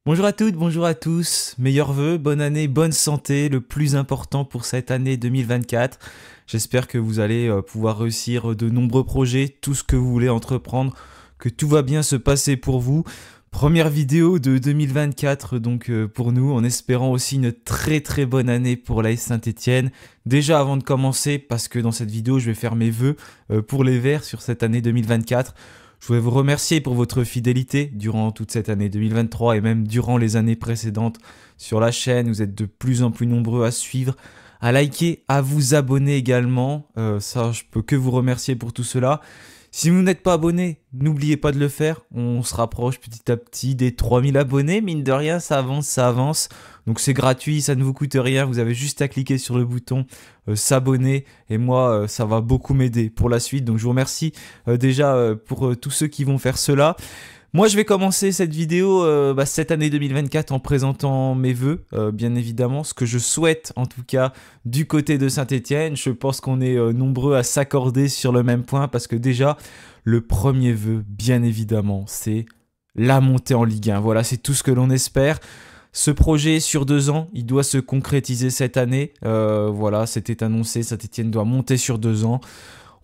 Bonjour à toutes, bonjour à tous, meilleurs vœux, bonne année, bonne santé, le plus important pour cette année 2024. J'espère que vous allez pouvoir réussir de nombreux projets, tout ce que vous voulez entreprendre, que tout va bien se passer pour vous. Première vidéo de 2024 donc pour nous, en espérant aussi une très bonne année pour l'AS Saint-Etienne. Déjà avant de commencer, parce que dans cette vidéo je vais faire mes vœux pour les Verts sur cette année 2024. Je voudrais vous remercier pour votre fidélité durant toute cette année 2023 et même durant les années précédentes sur la chaîne. Vous êtes de plus en plus nombreux à suivre, à liker, à vous abonner également. Ça, je peux que vous remercier pour tout cela. Si vous n'êtes pas abonné, n'oubliez pas de le faire. On se rapproche petit à petit des 3000 abonnés. Mine de rien, ça avance, ça avance. Donc c'est gratuit, ça ne vous coûte rien. Vous avez juste à cliquer sur le bouton s'abonner. Et moi, ça va beaucoup m'aider pour la suite. Donc je vous remercie déjà pour tous ceux qui vont faire cela. Moi, je vais commencer cette vidéo cette année 2024 en présentant mes vœux, bien évidemment, ce que je souhaite en tout cas du côté de Saint-Etienne. Je pense qu'on est nombreux à s'accorder sur le même point parce que déjà, le premier vœu, bien évidemment, c'est la montée en Ligue 1. Voilà, c'est tout ce que l'on espère. Ce projet sur 2 ans, il doit se concrétiser cette année. Voilà, c'était annoncé, Saint-Etienne doit monter sur 2 ans.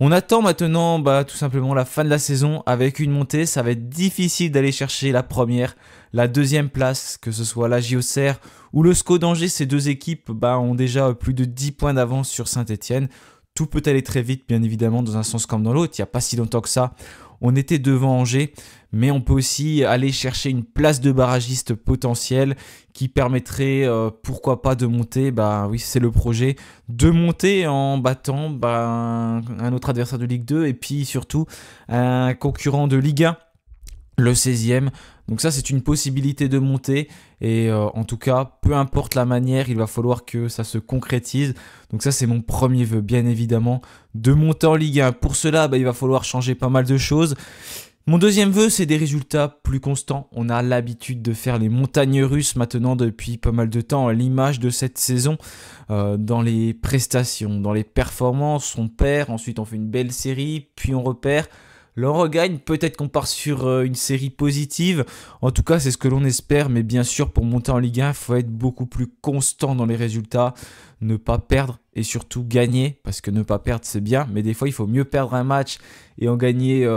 On attend maintenant tout simplement la fin de la saison avec une montée. Ça va être difficile d'aller chercher la première, la deuxième place, que ce soit la JOCR ou le SCO d'Angers. Ces deux équipes ont déjà plus de 10 points d'avance sur Saint-Etienne. Tout peut aller très vite, bien évidemment, dans un sens comme dans l'autre. Il n'y a pas si longtemps que ça, on était devant Angers, mais on peut aussi aller chercher une place de barragiste potentiel qui permettrait, pourquoi pas, de monter. Oui, c'est le projet, de monter en battant un autre adversaire de Ligue 2 et puis surtout un concurrent de Ligue 1, le 16e. Donc ça, c'est une possibilité de monter. Et en tout cas, peu importe la manière, il va falloir que ça se concrétise. Donc ça, c'est mon premier vœu, bien évidemment, de monter en Ligue 1. Pour cela, il va falloir changer pas mal de choses. Mon deuxième vœu, c'est des résultats plus constants. On a l'habitude de faire les montagnes russes maintenant depuis pas mal de temps, à l'image de cette saison, dans les prestations, dans les performances. On perd, ensuite on fait une belle série, puis on repère. Là, on regagne, peut-être qu'on part sur une série positive. En tout cas, c'est ce que l'on espère. Mais bien sûr, pour monter en Ligue 1, il faut être beaucoup plus constant dans les résultats. Ne pas perdre et surtout gagner. Parce que ne pas perdre, c'est bien. Mais des fois, il faut mieux perdre un match et en gagner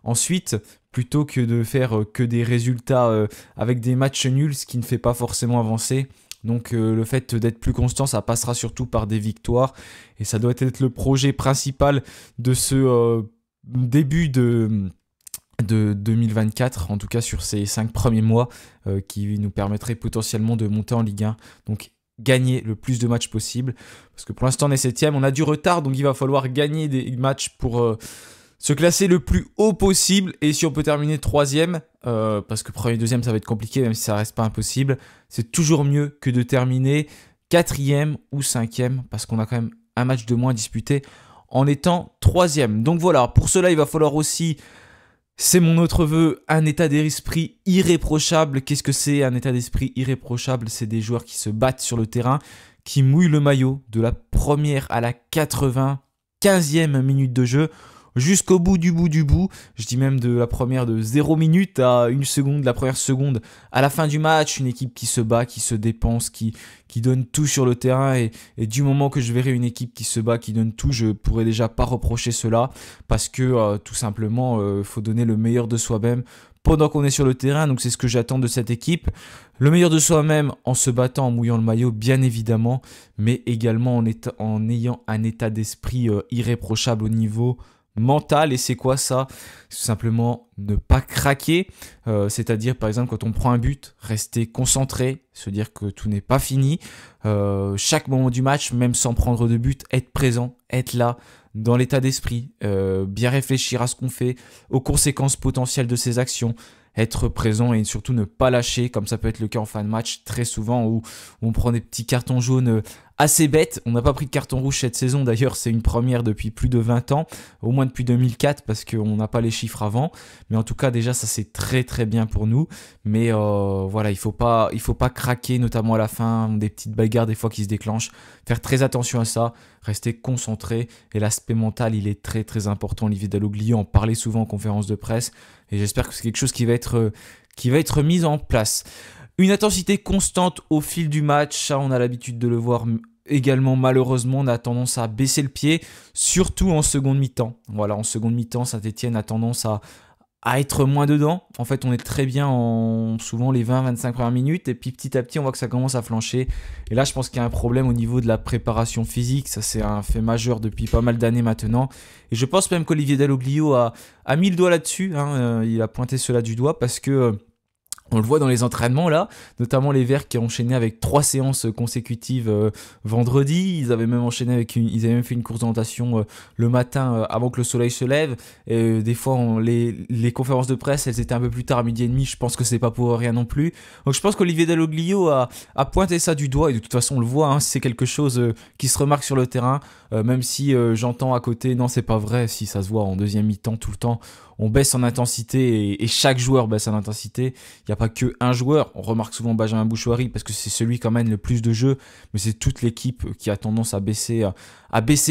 ensuite, plutôt que de faire que des résultats avec des matchs nuls, ce qui ne fait pas forcément avancer. Donc le fait d'être plus constant, ça passera surtout par des victoires. Et ça doit être le projet principal de ce début de 2024, en tout cas sur ces 5 premiers mois, qui nous permettraient potentiellement de monter en Ligue 1. Donc gagner le plus de matchs possible. Parce que pour l'instant on est 7ème, on a du retard, donc il va falloir gagner des matchs pour se classer le plus haut possible. Et si on peut terminer 3ème, parce que premier et 2ème ça va être compliqué, même si ça reste pas impossible, c'est toujours mieux que de terminer 4ème ou 5ème, parce qu'on a quand même un match de moins disputé en étant 3ème. Donc voilà, pour cela, il va falloir aussi, c'est mon autre vœu, un état d'esprit irréprochable. Qu'est-ce que c'est un état d'esprit irréprochable? C'est des joueurs qui se battent sur le terrain, qui mouillent le maillot de la première à la 95e minute de jeu, jusqu'au bout du bout du bout. Je dis même de la première de 0 minute à 1 seconde, la première seconde à la fin du match. Une équipe qui se bat, qui se dépense, qui donne tout sur le terrain. Et du moment que je verrai une équipe qui se bat, qui donne tout, je pourrais déjà pas reprocher cela. Parce que tout simplement, faut donner le meilleur de soi-même pendant qu'on est sur le terrain. Donc c'est ce que j'attends de cette équipe. Le meilleur de soi-même en se battant, en mouillant le maillot, bien évidemment. Mais également en ayant un état d'esprit irréprochable au niveau mental. Et c'est quoi ça? Tout simplement ne pas craquer, c'est-à-dire par exemple quand on prend un but, rester concentré, se dire que tout n'est pas fini, chaque moment du match, même sans prendre de but, être présent, être là dans l'état d'esprit, bien réfléchir à ce qu'on fait, aux conséquences potentielles de ses actions, être présent et surtout ne pas lâcher, comme ça peut être le cas en fin de match très souvent où on prend des petits cartons jaunes assez bêtes. On n'a pas pris de carton rouge cette saison, d'ailleurs c'est une première depuis plus de 20 ans, au moins depuis 2004 parce qu'on n'a pas les chiffres avant, mais en tout cas déjà ça c'est très bien pour nous. Mais voilà, il faut pas craquer, notamment à la fin, des petites bagarres des fois qui se déclenchent, faire très attention à ça, rester concentré. Et l'aspect mental il est très important. Olivier Dalloglio en parlait souvent en conférence de presse et j'espère que c'est quelque chose qui va être mis en place. Une intensité constante au fil du match, ça on a l'habitude de le voir également. Malheureusement, on a tendance à baisser le pied, surtout en seconde mi-temps. Voilà, en seconde mi-temps, Saint-Etienne a tendance à être moins dedans. En fait, on est très bien en souvent les 20-25 premières minutes, et puis petit à petit, on voit que ça commence à flancher. Et là, je pense qu'il y a un problème au niveau de la préparation physique. Ça, c'est un fait majeur depuis pas mal d'années maintenant. Et je pense même qu'Olivier Dalloglio a mis le doigt là-dessus, hein. Il a pointé cela du doigt parce que... on le voit dans les entraînements là, notamment les Verts qui ont enchaîné avec 3 séances consécutives vendredi. Ils avaient même ils avaient même fait une course d'orientation le matin avant que le soleil se lève. Et des fois, les conférences de presse, elles étaient un peu plus tard, à 12h30. Je pense que c'est pas pour rien non plus. Donc je pense qu'Olivier Dalloglio a pointé ça du doigt, et de toute façon on le voit, hein, c'est quelque chose qui se remarque sur le terrain. Même si j'entends à côté, non c'est pas vrai, si ça se voit en deuxième mi-temps tout le temps. On baisse en intensité et chaque joueur baisse en intensité. Il n'y a pas que un joueur. On remarque souvent Benjamin Bouchouari parce que c'est celui qui mène le plus de jeux, mais c'est toute l'équipe qui a tendance à baisser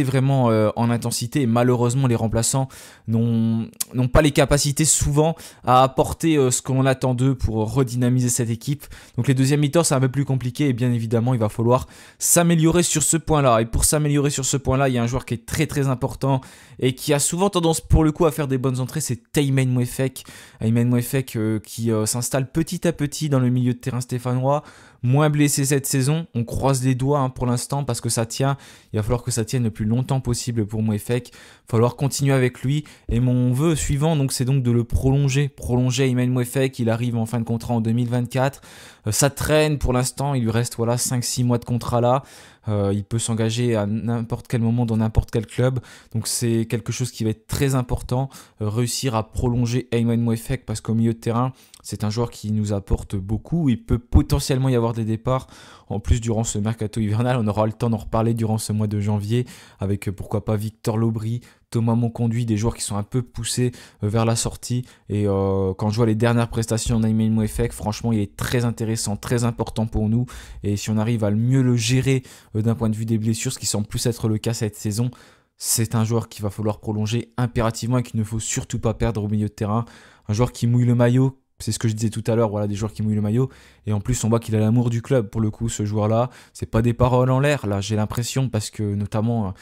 vraiment en intensité. Et malheureusement, les remplaçants n'ont pas les capacités souvent à apporter ce qu'on attend d'eux pour redynamiser cette équipe. Donc les deuxièmes mi-temps, c'est un peu plus compliqué et bien évidemment, il va falloir s'améliorer sur ce point-là. Et pour s'améliorer sur ce point-là, il y a un joueur qui est très très important et qui a souvent tendance pour le coup à faire des bonnes entrées, c'est Aymen Mouefek. Aymen Mouefek qui s'installe petit à petit dans le milieu de terrain stéphanois. Moins blessé cette saison, on croise les doigts pour l'instant parce que ça tient. Il va falloir que ça tienne le plus longtemps possible pour Mouefek. Il va falloir continuer avec lui. Et mon vœu suivant, donc, c'est donc de le prolonger. Prolonger Aymen Mouefek, il arrive en fin de contrat en 2024. Ça traîne pour l'instant, il lui reste 5-6 mois de contrat là. Il peut s'engager à n'importe quel moment dans n'importe quel club. Donc c'est quelque chose qui va être très important. Réussir à prolonger Aymen Mouefek parce qu'au milieu de terrain, c'est un joueur qui nous apporte beaucoup. Il peut potentiellement y avoir des départs. En plus, durant ce mercato hivernal, on aura le temps d'en reparler durant ce mois de janvier avec pourquoi pas Victor Lobry, Thomas Monconduit, des joueurs qui sont un peu poussés vers la sortie. Et quand je vois les dernières prestations d'Aymen Mouefek, franchement, il est très intéressant, très important pour nous. Et si on arrive à mieux le gérer d'un point de vue des blessures, ce qui semble plus être le cas cette saison, c'est un joueur qu'il va falloir prolonger impérativement et qu'il ne faut surtout pas perdre au milieu de terrain. Un joueur qui mouille le maillot. C'est ce que je disais tout à l'heure, voilà, des joueurs qui mouillent le maillot. Et en plus, on voit qu'il a l'amour du club. Pour le coup, ce joueur-là, c'est pas des paroles en l'air. Là, j'ai l'impression, parce que notamment,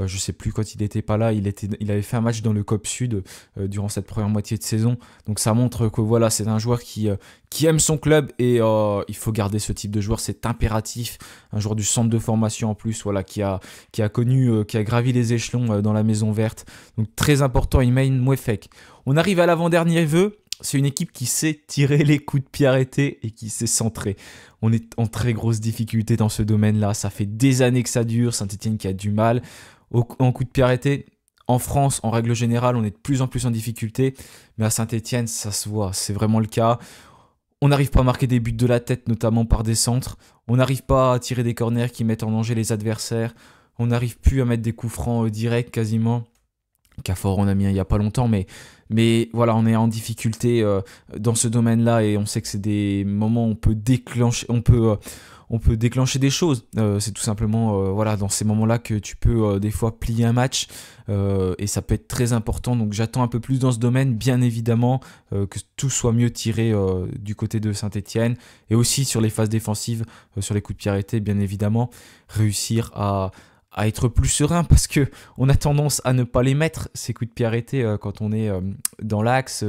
je sais plus quand il était pas là, il avait fait un match dans le COP Sud durant cette première moitié de saison. Donc ça montre que voilà, c'est un joueur qui aime son club et il faut garder ce type de joueur, c'est impératif. Un joueur du centre de formation en plus, voilà, qui a gravi les échelons dans la Maison Verte. Donc très important, Aymen Mouefek. On arrive à l'avant-dernier vœu. C'est une équipe qui sait tirer les coups de pied arrêtés et qui sait centrer. On est en très grosse difficulté dans ce domaine-là. Ça fait des années que ça dure. Saint-Etienne qui a du mal en coups de pied arrêtés. En France, en règle générale, on est de plus en plus en difficulté. Mais à Saint-Etienne, ça se voit. C'est vraiment le cas. On n'arrive pas à marquer des buts de la tête, notamment par des centres. On n'arrive pas à tirer des corners qui mettent en danger les adversaires. On n'arrive plus à mettre des coups francs directs quasiment. Cafort, on a mis il n'y a pas longtemps, mais voilà, on est en difficulté dans ce domaine-là et on sait que c'est des moments où on peut déclencher des choses. C'est tout simplement voilà, dans ces moments-là que tu peux des fois plier un match et ça peut être très important. Donc j'attends un peu plus dans ce domaine, bien évidemment, que tout soit mieux tiré du côté de Saint-Etienne et aussi sur les phases défensives, sur les coups de pied arrêtés, bien évidemment, réussir à être plus serein parce que on a tendance à ne pas les mettre ces coups de pied arrêtés quand on est dans l'axe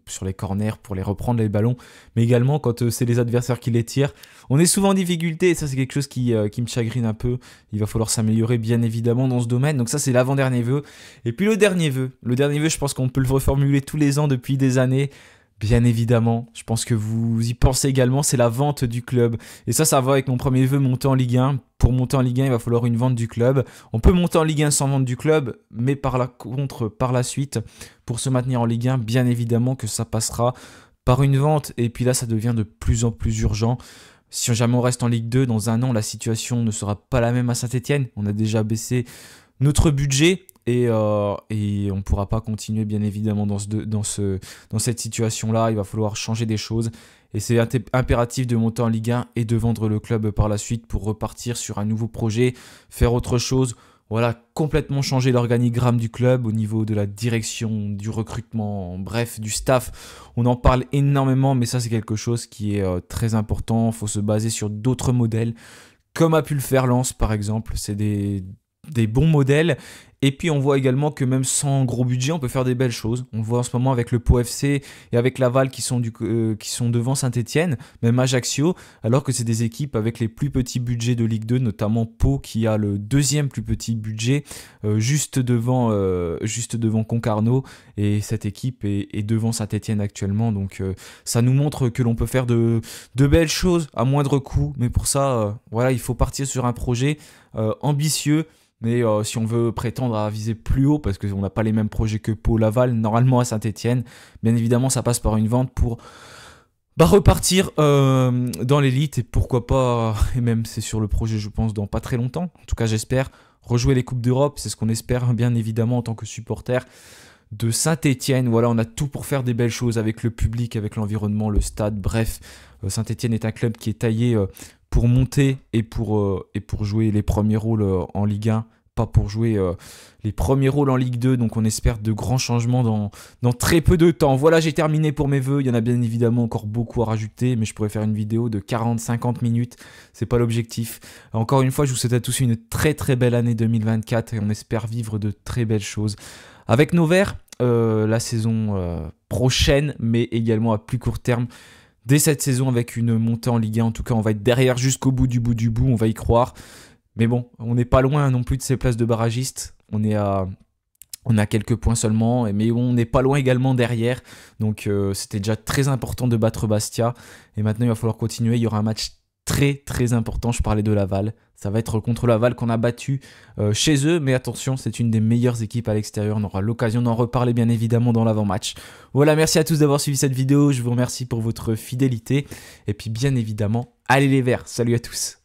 sur les corners pour les reprendre les ballons, mais également quand c'est les adversaires qui les tirent. On est souvent en difficulté et ça c'est quelque chose qui me chagrine un peu. Il va falloir s'améliorer bien évidemment dans ce domaine. Donc ça c'est l'avant-dernier vœu. Et puis le dernier vœu, je pense qu'on peut le reformuler tous les ans depuis des années. Bien évidemment, je pense que vous y pensez également, c'est la vente du club. Et ça va avec mon premier vœu, monter en Ligue 1. Pour monter en Ligue 1, il va falloir une vente du club. On peut monter en Ligue 1 sans vente du club, mais par la suite, pour se maintenir en Ligue 1, bien évidemment que ça passera par une vente. Et puis là, ça devient de plus en plus urgent. Si jamais on reste en Ligue 2, dans un an, la situation ne sera pas la même à Saint-Etienne. On a déjà baissé notre budget. Et on ne pourra pas continuer bien évidemment dans cette situation-là. Il va falloir changer des choses. Et c'est impératif de monter en Ligue 1 et de vendre le club par la suite pour repartir sur un nouveau projet, faire autre chose. voilà, complètement changé l'organigramme du club au niveau de la direction, du recrutement, bref, du staff. On en parle énormément, mais ça c'est quelque chose qui est très important. Il faut se baser sur d'autres modèles, comme a pu le faire Lens par exemple. C'est des bons modèles. Et puis on voit également que même sans gros budget, on peut faire des belles choses. On le voit en ce moment avec le Pau FC et avec Laval qui sont devant Saint-Etienne, même Ajaccio, alors que c'est des équipes avec les plus petits budgets de Ligue 2, notamment Pau qui a le deuxième plus petit budget, juste devant Concarneau, et cette équipe est devant Saint-Etienne actuellement. Donc ça nous montre que l'on peut faire de belles choses à moindre coût, mais pour ça, voilà, il faut partir sur un projet ambitieux. Mais si on veut prétendre à viser plus haut, parce qu'on n'a pas les mêmes projets que Pau, Laval, normalement à Saint-Etienne, bien évidemment ça passe par une vente pour repartir dans l'élite, et pourquoi pas, et même c'est sur le projet je pense dans pas très longtemps, en tout cas j'espère, rejouer les Coupes d'Europe, c'est ce qu'on espère bien évidemment en tant que supporter de Saint-Etienne. Voilà, on a tout pour faire des belles choses avec le public, avec l'environnement, le stade, bref, Saint-Etienne est un club qui est taillé pour monter et pour jouer les premiers rôles en Ligue 1, pas pour jouer les premiers rôles en Ligue 2, donc on espère de grands changements dans très peu de temps. Voilà, j'ai terminé pour mes vœux, il y en a bien évidemment encore beaucoup à rajouter, mais je pourrais faire une vidéo de 40-50 minutes, c'est pas l'objectif. Encore une fois, je vous souhaite à tous une très très belle année 2024 et on espère vivre de très belles choses avec nos Verts la saison prochaine, mais également à plus court terme. Dès cette saison, avec une montée en Ligue 1, en tout cas, on va être derrière jusqu'au bout du bout du bout, on va y croire. Mais bon, on n'est pas loin non plus de ces places de barragistes. On a quelques points seulement, mais on n'est pas loin également derrière. Donc c'était déjà très important de battre Bastia. Et maintenant, il va falloir continuer. Il y aura un match très très important, je parlais de Laval. Ça va être contre Laval qu'on a battu chez eux, mais attention, c'est une des meilleures équipes à l'extérieur. On aura l'occasion d'en reparler bien évidemment dans l'avant-match. Voilà, merci à tous d'avoir suivi cette vidéo, je vous remercie pour votre fidélité, et puis bien évidemment, allez les Verts, salut à tous.